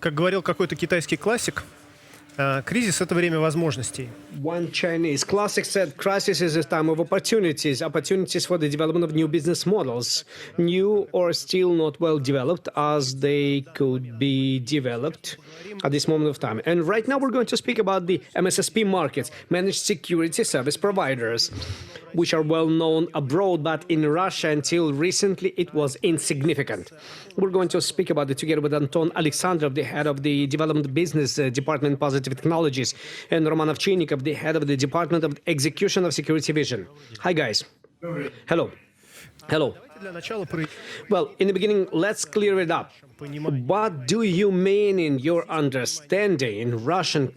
Как говорил какой-то китайский классик, кризис — это время возможностей. One Chinese classic said, crisis is a time of opportunities, opportunities for the development of new business models, new or still not well developed as they could be developed at this moment of time. And right now we're going to speak about the MSSP markets, managed security service providers, which are well known abroad, but in Russia until recently it was insignificant. We're going to speak about it together with Anton Alexandrov, the head of the Development Business Department Positive Technologies, and Roman Ovchinnikov, the head of the Department of Execution of Security Vision. Hi, guys. Hello. Hello. Для начала Well, in the beginning, let's clear it up. What do you mean in your understanding in Russian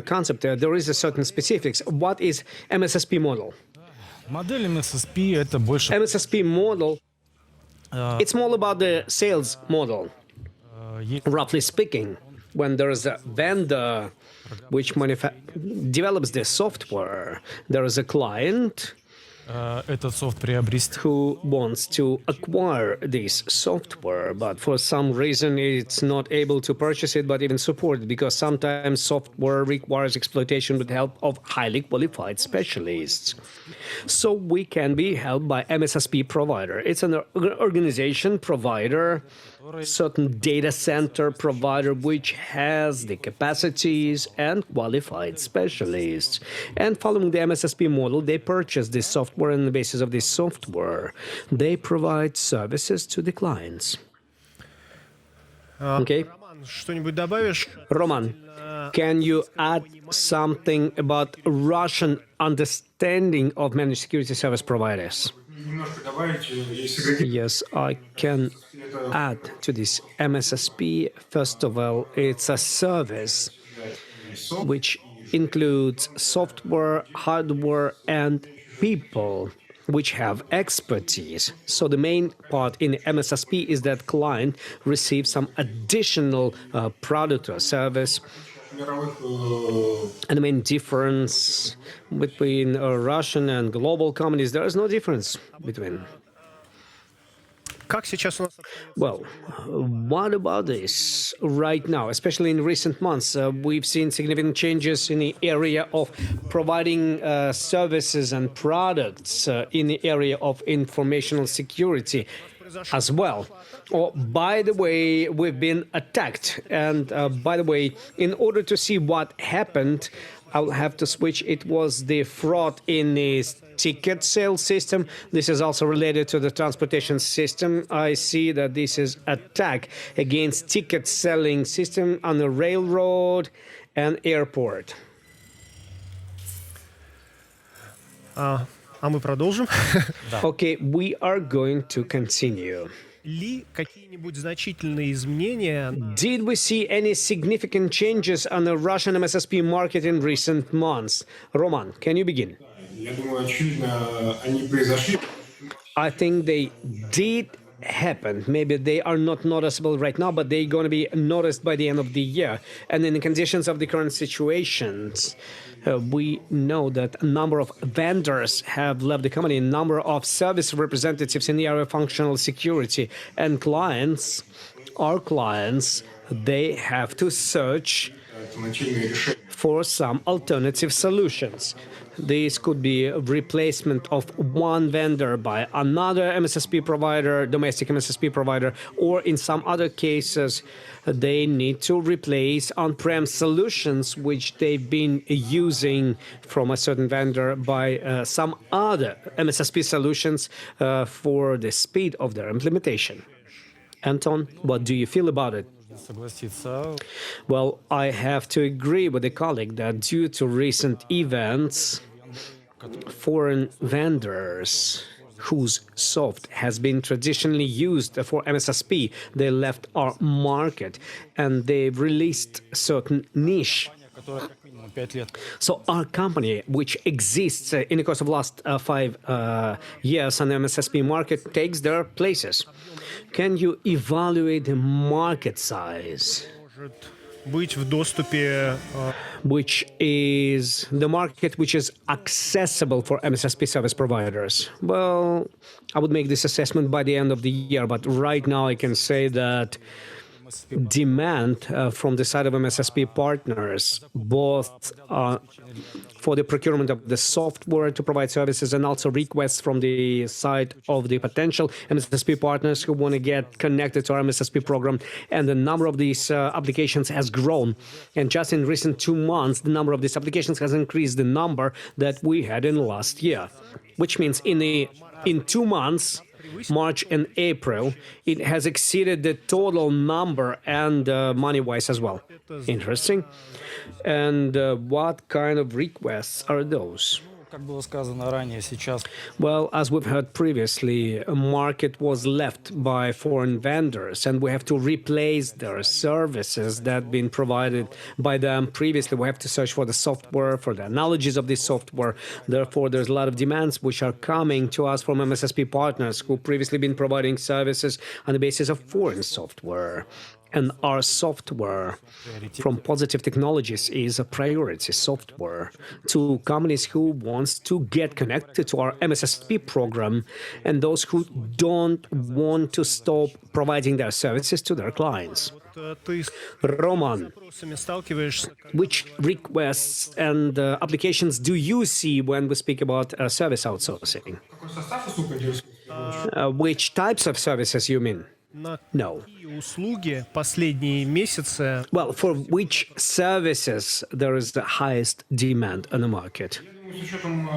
concept? There is a certain specifics. What is MSSP model? Модель MSSP это больше MSSP model, it's more about the sales model, roughly speaking. When there is a vendor which develops the software, there is a client этот софт приобрести. who wants to acquire this software, but for some reason it's not able to purchase it, but even support it, because sometimes software requires exploitation with help of highly qualified specialists. So we can be helped by MSSP provider. It's an organization provider, certain data center provider which has the capacities and qualified specialists. And following the MSSP model, they purchase this software, and on the basis of this software, they provide services to the clients. Okay? что-нибудь добавишь? Roman, can you add something about Russian understanding of managed security service providers? Yes, I can add to this. MSSP, first of all, it's a service which includes software, hardware, and people which have expertise. So the main part in MSSP is that client receives some additional product or service. And the main difference between Russian and global companies, there is no difference between. Как сейчас у нас Well, what about this right now, especially in recent months? We've seen significant changes in the area of providing services and products in the area of informational security as well. Oh, by the way, we've been attacked. And by the way, in order to see what happened, I'll have to switch. It was the fraud in the ticket sales system. This is also related to the transportation system. I see that this is attack against ticket selling system on the railroad and airport. А мы продолжим. Okay, we are going to continue. Ли какие-нибудь значительные изменения Did we see any significant changes on the Russian MSSP market in recent months? Roman, can you begin? Я думаю, очевидно, они произошли. I think they did happen. Maybe they are not noticeable right now, but they're going to be noticed by the end of the year. And in the conditions of the current situations, we know that a number of vendors have left the company, a number of service representatives in the area of functional security, and clients, our clients, they have to search for some alternative solutions. This could be a replacement of one vendor by another MSSP provider, domestic MSSP provider, or in some other cases, they need to replace on-prem solutions which they've been using from a certain vendor by some other MSSP solutions for the speed of their implementation. Anton, what do you feel about it? Согласиться. Well, I have to agree with a colleague that due to recent events, foreign vendors whose soft has been traditionally used for MSSP, they left our market and they've released certain niche. Которая как минимум 5 лет. So our company, which exists in the course of last 5 years on the MSSP market, takes their places. Can you evaluate the market size, может быть в доступе which is the market which is accessible for MSSP service providers? Well, I would make this assessment by the end of the year, but right now I can say that demand from the side of MSSP partners, both for the procurement of the software to provide services and also requests from the side of the potential MSSP partners who want to get connected to our MSSP program. And the number of these applications has grown. And just in recent 2 months, the number of these applications has increased the number that we had in last year, which means in 2 months, March and April, it has exceeded the total number and money-wise as well. Interesting. And what kind of requests are those? Как было сказано ранее, сейчас Well, as we've heard previously, a market was left by foreign vendors, and we have to replace their services that have been provided by them previously. We have to search for the software, for the analogies of this software. Therefore, there's a lot of demands which are coming to us from MSSP partners who previously been providing services on the basis of foreign software. And our software from Positive Technologies is a priority software to companies who wants to get connected to our MSSP program and those who don't want to stop providing their services to their clients. Ты с Roman, вопросами сталкиваешься, which requests and applications do you see when we speak about service outsourcing? Какой состав услуг интересует? Which types of services you mean? на No. какие услуги последние месяцы Well, for which services there is the highest demand on the market? Я думаю, с учетом,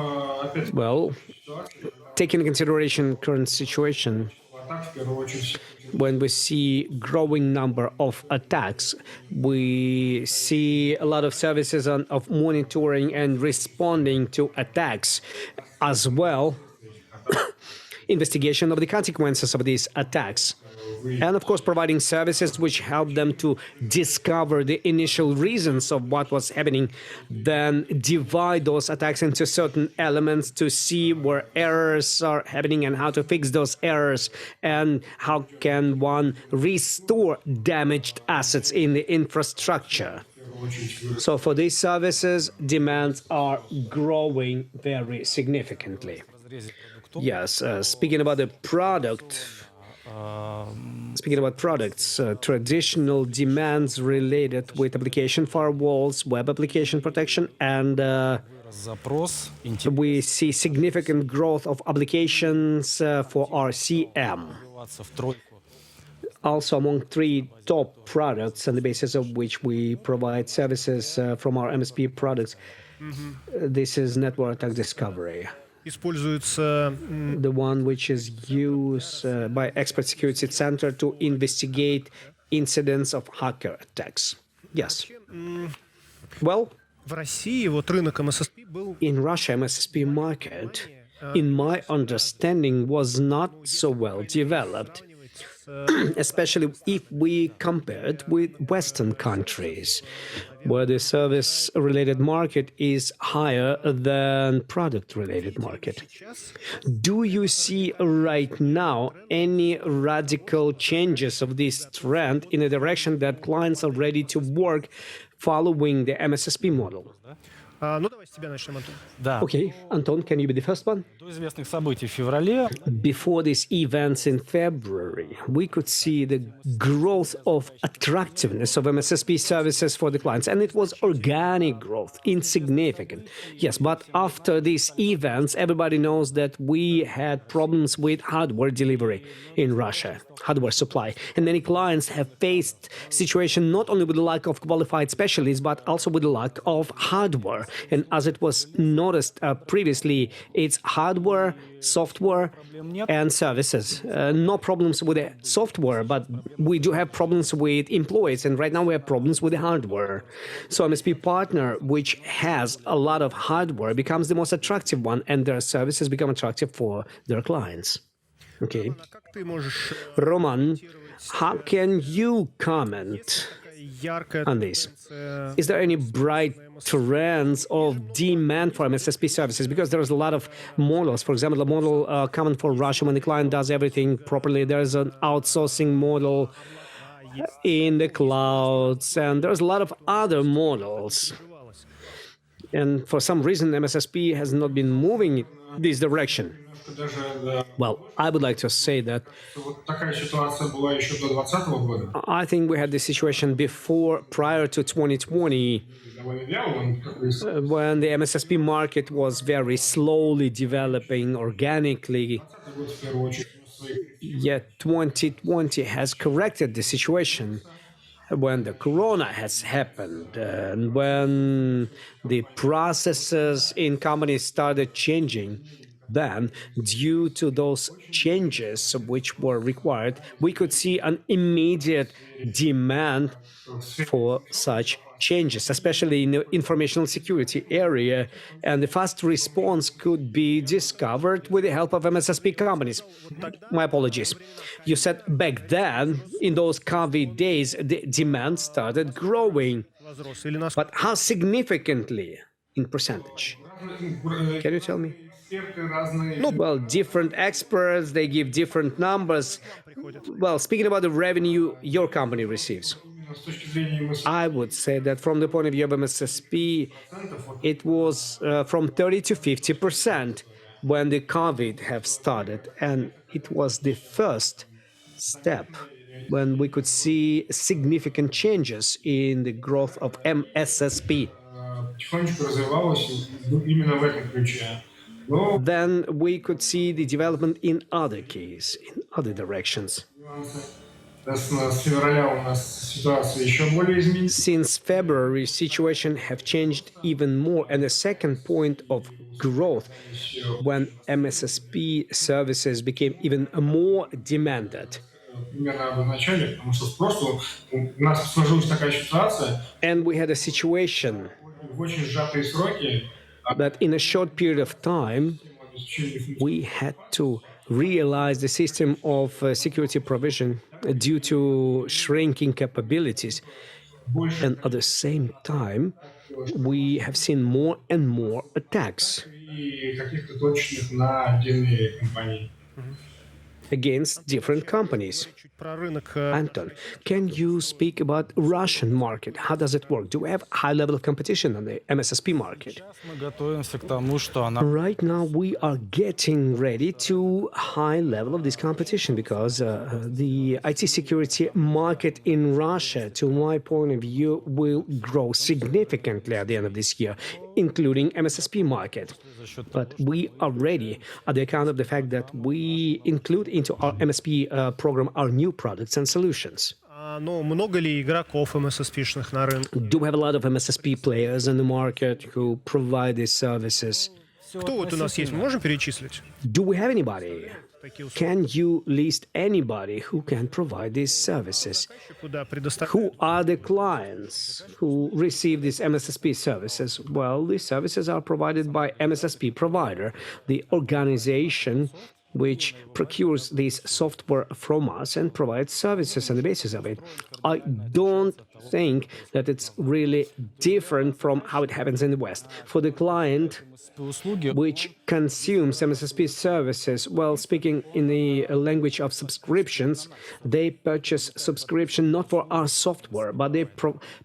опять Well, ситуации, taking into consideration current situation, атак в первую очередь. when we see growing number of attacks, we see a lot of services of monitoring and responding to attacks, as well investigation of the consequences of these attacks. And of course, providing services which help them to discover the initial reasons of what was happening, then divide those attacks into certain elements to see where errors are happening and how to fix those errors, and how can one restore damaged assets in the infrastructure. So for these services, demands are growing very significantly. Yes, speaking about the product, speaking about products, traditional demands related with application firewalls, web application protection, and запрос, we see significant growth of applications for RCM. интегрироваться в тройку. Also among 3 top products on the basis of which we provide services from our MSP products. This is network attack discovery, используются the one which is used by Expert Security Center to investigate incidents of hacker attacks. Yes. Well, в России, вот рынок MSSP был in Russia, MSSP market, in my understanding, was not so well developed, especially if we compare it with Western countries, where the service-related market is higher than product-related market. Do you see right now any radical changes of this trend in a direction that clients are ready to work following the MSSP model? Ну, давай с тебя начнем, Антон. Да. Okay, Anton, can you be the first one? До известных событий в феврале Before these events in February, we could see the growth of attractiveness of MSSP services for the clients, and it was organic growth, insignificant. Yes, but after these events, everybody knows that we had problems with hardware delivery in Russia, hardware supply, and many clients have faced situation not only with the lack of qualified specialists, but also with the lack of hardware. And as it was noticed previously, it's hardware, software, and services. No problems with the software, but we do have problems with employees, and right now we have problems with the hardware. So MSP partner, which has a lot of hardware, becomes the most attractive one, and their services become attractive for their clients. Okay. Как ты можешь Roman, how can you comment яркая on this? тенденция Is there any bright trends of demand for MSSP services? Because there's a lot of models. For example, the model common for Russia when the client does everything properly. There's an outsourcing model in the clouds, and there's a lot of other models. And for some reason, MSSP has not been moving in this direction. Даже, да, Well, I would like to say that вот такая ситуация была еще до 2020 года. I think we had this situation before, prior to 2020, Довольно вяло, он как бы when the MSSP market was very slowly developing organically. 2020 год в первую очередь внес свои коррективы. Yet 2020 has corrected the situation when the corona has happened and when the processes in companies started changing. Then, due to those changes which were required, we could see an immediate demand for such changes, especially in the informational security area, and the fast response could be discovered with the help of MSSP companies. My apologies. You said back then, in those COVID days, the demand started growing. Возрос. Или насколько But how significantly in percentage? Can you tell me? Эксперты разные. Well, different experts, they give different numbers. Well, speaking about the revenue your company receives, Именно с точки зрения МССП, I would say that from the point of view of MSSP, it was from 30 to 50% when the COVID have started, and it was the first step when we could see significant changes in the growth of MSSP. потихонечку развивалось именно в этом ключе. Но Then we could see the development in other keys, in other directions. нюансы. С февраля у нас ситуация еще более изменилась. Since February, situation have changed even more, and the second point of growth when MSSP services became even more demanded. Примерно обозначали, потому что просто у нас сложилась такая ситуация And we had a situation в очень сжатые сроки. that in a short period of time, we had to realize the system of security provision due to shrinking capabilities. And at the same time, we have seen more and more attacks И каких-то точечных на отдельные компании. against different companies. чуть про рынок. Anton, can you speak about Russian market? How does it work? Do we have high level of competition on the MSSP market? Сейчас мы готовимся к тому, что она Right now, we are getting ready to high level of this competition because the IT security market in Russia, to my point of view, will grow significantly at the end of this year, including MSSP market. But we are ready at the account of the fact that we include into our MSP program our new products and solutions. Но много ли игроков МССПшных на рынке? Do we have a lot of MSSP players in the market who provide these services? Кто вот у нас есть? Мы можем перечислить? Do we have anybody? Такие услуги. Can you list anybody who can provide these services? Куда предоставить? Who are the clients who receive these MSSP services? Well, these services are provided by MSSP provider, the organization which procures this software from us and provides services on the basis of it. I don't think that it's really different from how it happens in the West. For the client услуги which consumes MSSP services, well, speaking in the language of subscriptions, they purchase subscription not for our software, but they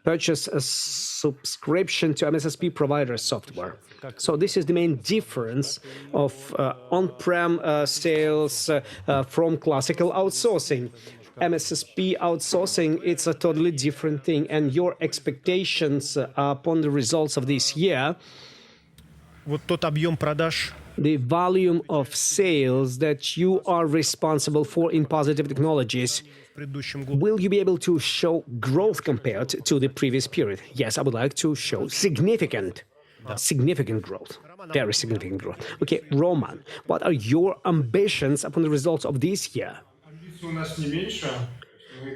purchase a subscription to MSSP provider software. So this is the main difference of on-prem sales from classical outsourcing. MSSP outsourcing, it's a totally different thing, and your expectations upon the results of this year, Вот тот объем продаж, the volume of sales that you are responsible for in positive technologies, в предыдущем году. will you be able to show growth compared to the previous period? Yes, I would like to show significant growth, very significant growth. Okay, Roman, what are your ambitions upon the results of this year? Амбиций у нас не меньше.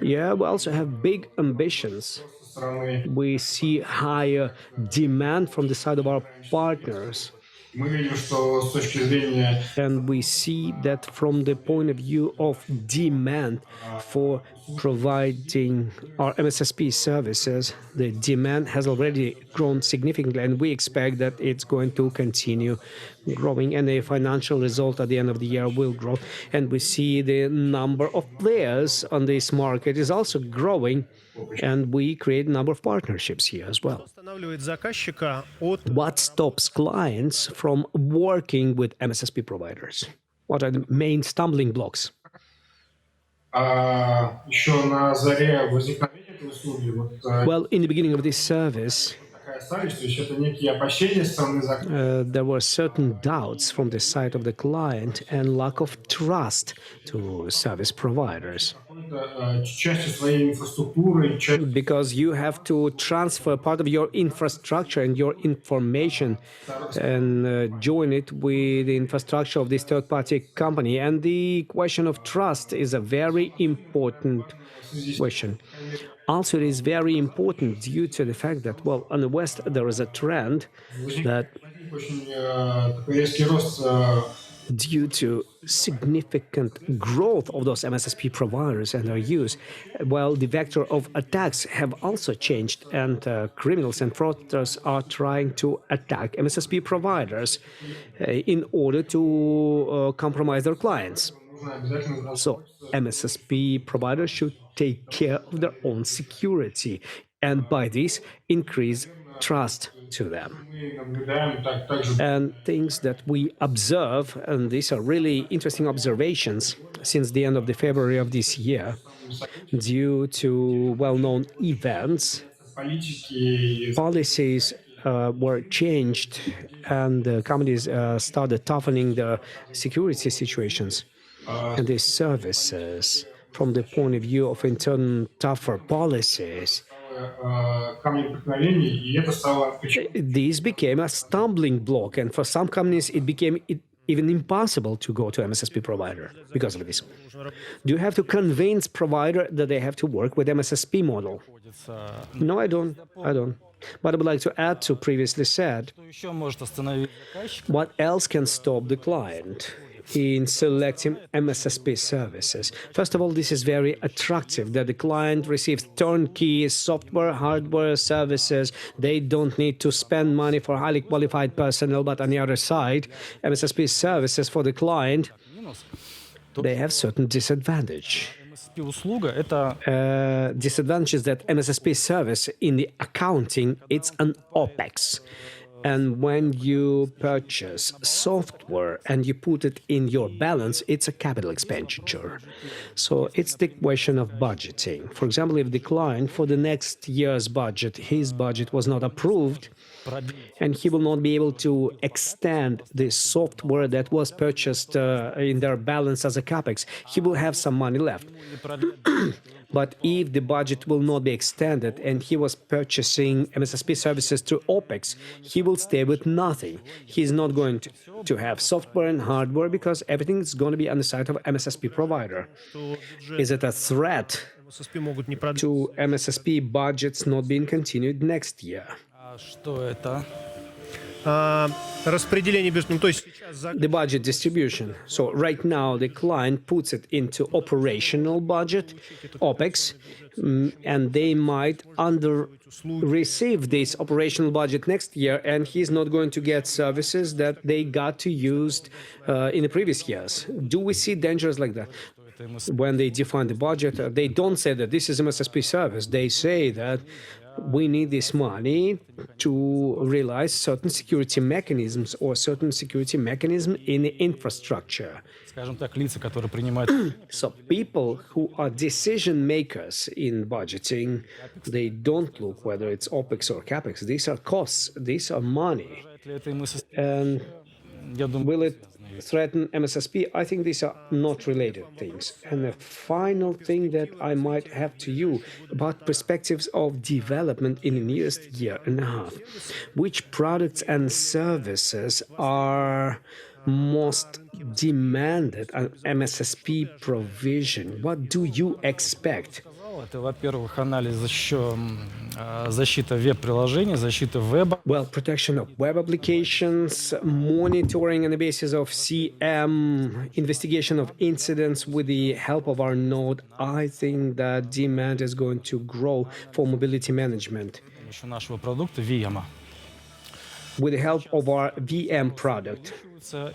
Yeah, we also have big ambitions. Со стороны We see higher demand from the side of our partners. мы видим, что с точки зрения And we see that from the point of view of demand for providing our MSSP services, the demand has already grown significantly, and we expect that it's going to continue growing, and the financial result at the end of the year will grow. And we see the number of players on this market is also growing, and we create a number of partnerships here as well. Останавливает заказчика от What stops clients from working with MSSP providers? What are the main stumbling blocks? Еще на заре возникновения этой услуги, Well, in the beginning of this service, такая остались, то есть это некие опасения со стороны заказчика, there were certain doubts from the side of the client and lack of trust to service providers. частью своей инфраструктуры, Because you have to transfer part of your infrastructure and your information and join it with the infrastructure of this third party company. And the question of trust is a very important question. Also, it is very important due to the fact that, well, in the West, there is a trend that возник очень такой резкий рост due to significant growth of those MSSP providers and their use, well, the vector of attacks have also changed, and criminals and fraudsters are trying to attack MSSP providers in order to compromise their clients. нужно обязательно So, MSSP providers should take care of their own security, and by this, increase trust to them. мы наблюдаем также And things that we observe, and these are really interesting observations since the end of the February of this year, due to well-known events, политики, policies were changed, and the companies started toughening the security situations. And these services, from the point of view of internal tougher policies, камни преткновений, и это стало причиной. this became a stumbling block, and for some companies it became even impossible to go to MSSP provider because of this. Do you have to convince provider that they have to work with MSSP model? No, I don't. But I would like to add to previously said, Что еще может остановить заказчика? what else can stop the client in selecting MSSP services? First of all, this is very attractive that the client receives turnkey software, hardware services. They don't need to spend money for highly qualified personnel. But on the other side, MSSP services for the client, Минус. they have certain disadvantage. MSSP услуга это Disadvantage is that MSSP service in the accounting, it's an OPEX. And when you purchase software and you put it in your balance, it's a capital expenditure. So it's the question of budgeting. For example, if the client for the next year's budget, his budget was not approved, and he will not be able to extend the software that was purchased in their balance as a capex, he will have some money left. But if the budget will not be extended and he was purchasing MSSP services through OPEX, he will stay with nothing. He's not going to have software and hardware because everything is going to be on the side of MSSP provider. Is it a threat МССП могут не продлить. to MSSP budgets not being continued next year? А что это? Распределение между... Ну, то есть сейчас за... The budget distribution. So right now the client puts it into operational budget, OPEX, and they might receive this operational budget next year, and he's not going to get services that they got to use in the previous years. Do we see dangers like that? When they define the budget, they don't say that this is MSSP service. They say that we need this money to realize certain security mechanisms or certain security mechanism in the infrastructure. Скажем так, лица, которые принимают So people who are decision makers in budgeting, they don't look whether it's OPEX or CAPEX. These are costs, these are money. ли это MSSP, And я думаю, will it threaten MSSP? I think these are not related things. And the final thing that I might have to you about perspectives of development in the nearest year and a half. Which products and services are most demanded on MSSP provision? What do you expect? это, во-первых, анализ защита веб-приложений, защита веба. Well, protection of web applications, monitoring on the basis of CM, investigation of incidents with the help of our node. I think that demand is going to grow for mobility management. С помощью нашего продукта VM. With the help of our VM product.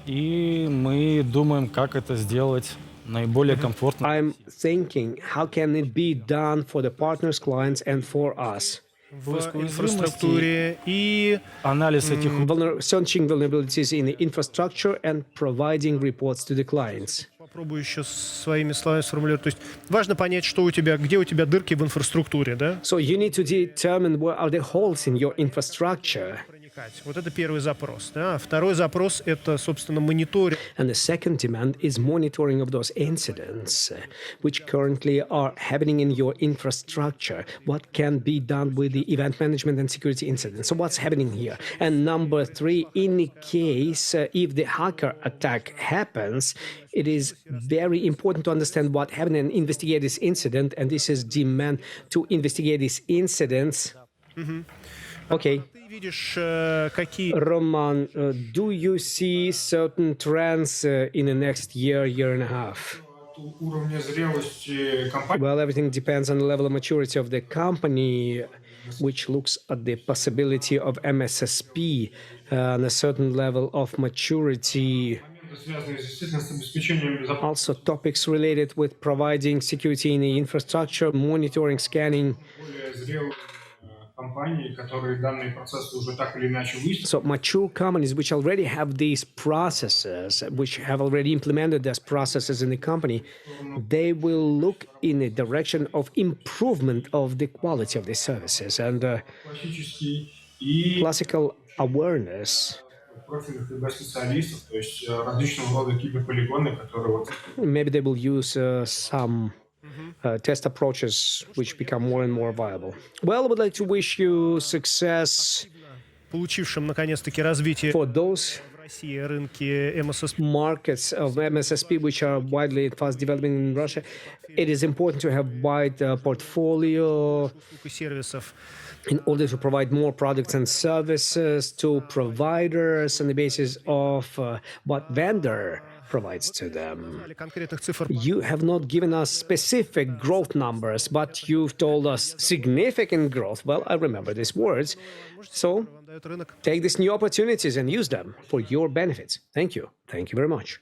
И мы думаем, как это сделать наиболее комфортно. I'm thinking, how can it be done for the partners, clients, and for us? в поиск уязвимостей, инфраструктуре и анализ этих Searching vulnerabilities in the infrastructure and providing reports to the clients. попробую еще своими словами сформулировать. То есть важно понять, что у тебя, где у тебя дырки в инфраструктуре, да? So you need to determine where are the holes in your infrastructure. Проникать. Вот это первый запрос. Да? Второй запрос — это, собственно, мониторинг. And the second demand is monitoring of those incidents which currently are happening in your infrastructure. What can be done with the event management and security incidents? So what's happening here? And number three, in the case if the hacker attack happens, it is very important to understand what happened and investigate this incident. And this is demand to investigate these incidents. Okay. Ты видишь, какие Roman, do you see certain trends in the next year, year and a half? От уровня зрелости компании Well, everything depends on the level of maturity of the company, which looks at the possibility of MSSP and a certain level of maturity. связанные, естественно, с обеспечением безопасности Also, topics related with providing security in the infrastructure, monitoring, scanning. более зрелых компаний, которые данные процессы уже так или иначе выяснили. So, mature companies which already have these processes, which have already implemented these processes in the company, they will look in the direction of improvement of the quality of the services and Классический и classical awareness. профильных ИБ-специалистов, то есть различного рода киберполигоны, которые вот Maybe they will use some test approaches which become more and more viable. Well, I would like to wish you success получившим наконец-таки развитие for those в России рынке MSSP. markets of MSSP which are widely and fast developing in Russia. It is important to have wide portfolio услуг и сервисов. in order to provide more products and services to providers on the basis of what vendor provides to them. Конкретных цифр You have not given us specific growth numbers, but you've told us significant growth. Well, I remember these words. So вам дает рынок. take these new opportunities and use them for your benefits. Thank you. Thank you very much.